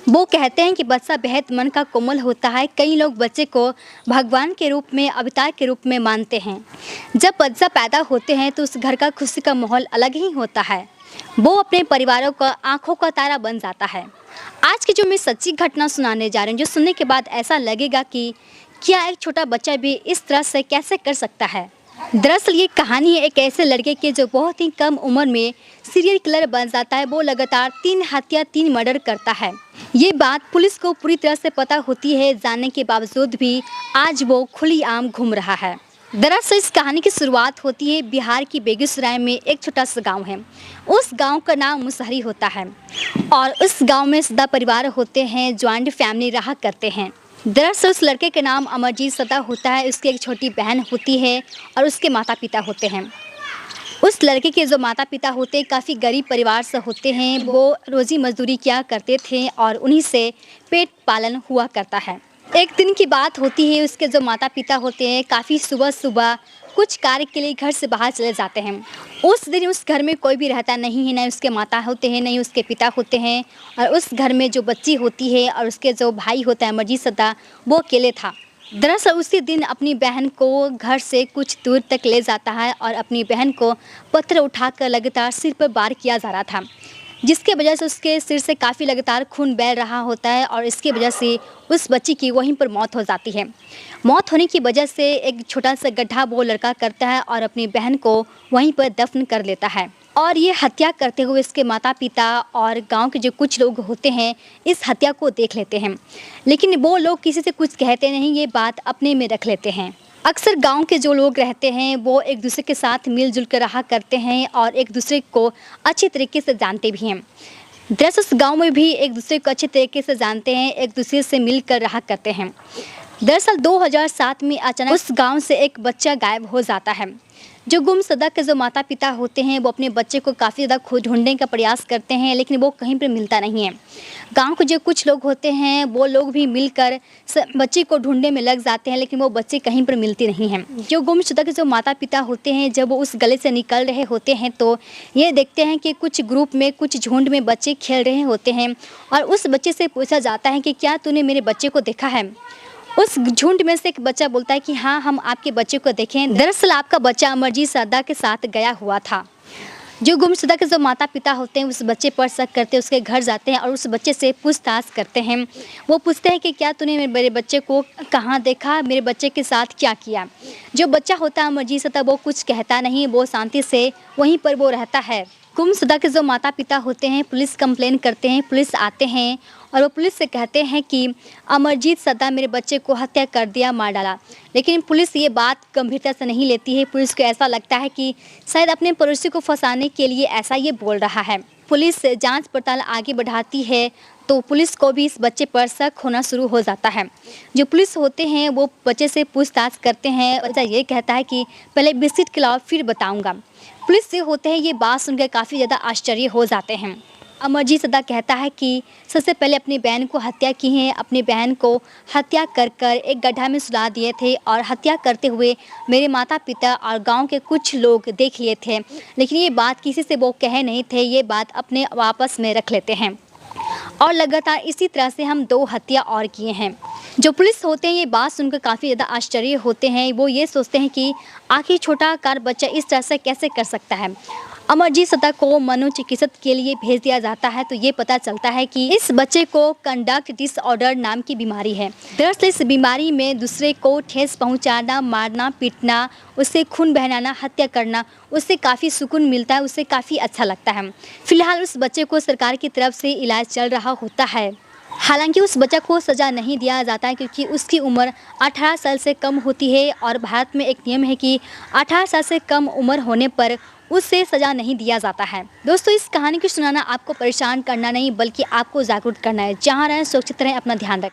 वो कहते हैं कि बच्चा बेहद मन का कोमल होता है। कई लोग बच्चे को भगवान के रूप में, अवतार के रूप में मानते हैं। जब बच्चा पैदा होते हैं तो उस घर का खुशी का माहौल अलग ही होता है। वो अपने परिवारों का आंखों का तारा बन जाता है। आज की जो मैं सच्ची घटना सुनाने जा रही हूँ, जो सुनने के बाद ऐसा लगेगा कि क्या एक छोटा बच्चा भी इस तरह से कैसे कर सकता है। दरअसल ये कहानी है एक ऐसे लड़के की जो बहुत ही कम उम्र में सीरियल किलर बन जाता है। वो लगातार 3 हत्या 3 मर्डर करता है। ये बात पुलिस को पूरी तरह से पता होती है, जानने के बावजूद भी आज वो खुलेआम घूम रहा है। दरअसल इस कहानी की शुरुआत होती है बिहार की बेगूसराय में। एक छोटा सा गांव है। उस गांव का नाम मुसहरी होता है और उस गांव में सदा परिवार होते हैं, ज्वाइंट फैमिली रहा करते हैं। दरअसल उस लड़के का नाम अमरजीत सदा होता है। उसकी एक छोटी बहन होती है और उसके माता पिता होते हैं। उस लड़के के जो माता पिता होते हैं काफ़ी गरीब परिवार से होते हैं। वो रोज़ी मजदूरी किया करते थे और उन्हीं से पेट पालन हुआ करता है। एक दिन की बात होती है, उसके जो माता पिता होते हैं काफ़ी सुबह सुबह कुछ कार्य के लिए घर से बाहर चले जाते हैं। उस दिन उस घर में कोई भी रहता नहीं है, न उसके माता होते हैं, न उसके पिता होते हैं। और उस घर में जो बच्ची होती है और उसके जो भाई होता है अमरजीत सदा, वो अकेले था। दरअसल उसी दिन अपनी बहन को घर से कुछ दूर तक ले जाता है और अपनी बहन को पत्थर उठाकर लगातार सिर पर वार किया जा रहा था, जिसके वजह से उसके सिर से काफ़ी लगातार खून बह रहा होता है और इसकी वजह से उस बच्ची की वहीं पर मौत हो जाती है। मौत होने की वजह से एक छोटा सा गड्ढा वो लड़का करता है और अपनी बहन को वहीं पर दफन कर लेता है। और ये हत्या करते हुए इसके माता पिता और गांव के जो कुछ लोग होते हैं इस हत्या को देख लेते हैं, लेकिन वो लोग किसी से कुछ कहते नहीं, ये बात अपने में रख लेते हैं। अक्सर गांव के जो लोग रहते हैं वो एक दूसरे के साथ मिलजुल कर रहा करते हैं और एक दूसरे को अच्छी तरीके से जानते भी हैं। दरअसल उस गाँव में भी एक दूसरे को अच्छे तरीके से जानते हैं, एक दूसरे से मिल कर रहा करते हैं। दरअसल 2007 में अचानक उस गांव से एक बच्चा गायब हो जाता है। जो गुमशुदा के जो माता पिता होते हैं वो अपने बच्चे को काफ़ी ज़्यादा खोज ढूंढने का प्रयास करते हैं, लेकिन वो कहीं पर मिलता नहीं है। गांव के जो कुछ लोग होते हैं वो लोग भी मिलकर बच्चे को ढूंढने में लग जाते हैं, लेकिन वो बच्चे कहीं पर मिलते नहीं हैं। जो गुमशुदा के जो माता पिता होते हैं जब वो उस गले से निकल रहे होते हैं तो ये देखते हैं कि कुछ ग्रुप में, कुछ झुंड में बच्चे खेल रहे होते हैं और उस बच्चे से पूछा जाता है कि क्या तूने मेरे बच्चे को देखा है। उस झुंड में से एक बच्चा बोलता है कि हाँ, हम आपके बच्चे को देखें। दरअसल आपका बच्चा अमरजीत सदा के साथ गया हुआ था। जो गुमशुदा के जो माता पिता होते हैं उस बच्चे पर शक करते, उसके घर जाते हैं और उस बच्चे से पूछताछ करते हैं। वो पूछते हैं कि क्या तूने मेरे बच्चे को कहाँ देखा, मेरे बच्चे के साथ क्या किया। जो बच्चा होता है अमरजीत सदा वो कुछ कहता नहीं, वो शांति से वहीं पर वो रहता है। गुमशुदा के जो माता पिता होते हैं पुलिस कंप्लेन करते हैं, पुलिस आते हैं और वो पुलिस से कहते हैं कि अमरजीत सदा मेरे बच्चे को हत्या कर दिया, मार डाला। लेकिन पुलिस ये बात गंभीरता से नहीं लेती है। पुलिस को ऐसा लगता है कि शायद अपने पड़ोसी को फंसाने के लिए ऐसा ये बोल रहा है। पुलिस जांच पड़ताल आगे बढ़ाती है तो पुलिस को भी इस बच्चे पर शक होना शुरू हो जाता है। जो पुलिस होते हैं वो बच्चे से पूछताछ करते हैं। बच्चा ये कहता है कि पहले बिस्किट खिलाओ फिर बताऊंगा। पुलिस से होते हैं ये बात सुनकर काफ़ी ज़्यादा आश्चर्य हो जाते हैं। अमरजीत सदा कहता है कि सबसे पहले अपनी बहन को हत्या की है, अपनी बहन को हत्या कर कर एक गड्ढा में सुला दिए थे और हत्या करते हुए मेरे माता पिता और गांव के कुछ लोग देख लिए थे, लेकिन ये बात किसी से वो कहे नहीं थे, ये बात अपने आपस में रख लेते हैं। और लगातार इसी तरह से हम 2 हत्या और किए हैं। जो पुलिस होते हैं ये बात सुनकर काफ़ी ज़्यादा आश्चर्य होते हैं। वो ये सोचते हैं कि आखिर छोटा कार बच्चा इस तरह से कैसे कर सकता है। अमरजीत सदा को मनोचिकित्सक के लिए भेज दिया जाता है तो ये पता चलता है कि इस बच्चे को कंडक्ट डिसऑर्डर नाम की बीमारी है। दरअसल इस बीमारी में दूसरे को ठेस पहुंचाना, मारना, पीटना, उससे खून बहनाना, हत्या करना, उससे काफ़ी सुकून मिलता है, उससे काफ़ी अच्छा लगता है। फिलहाल उस बच्चे को सरकार की तरफ से इलाज चल रहा होता है। हालांकि उस बच्चा को सज़ा नहीं दिया जाता है क्योंकि उसकी उम्र 18 साल से कम होती है और भारत में एक नियम है कि 18 साल से कम उम्र होने पर उससे सज़ा नहीं दिया जाता है। दोस्तों इस कहानी को सुनाना आपको परेशान करना नहीं बल्कि आपको जागरूक करना है। जहाँ रहें सुरक्षित रहें, अपना ध्यान रखें।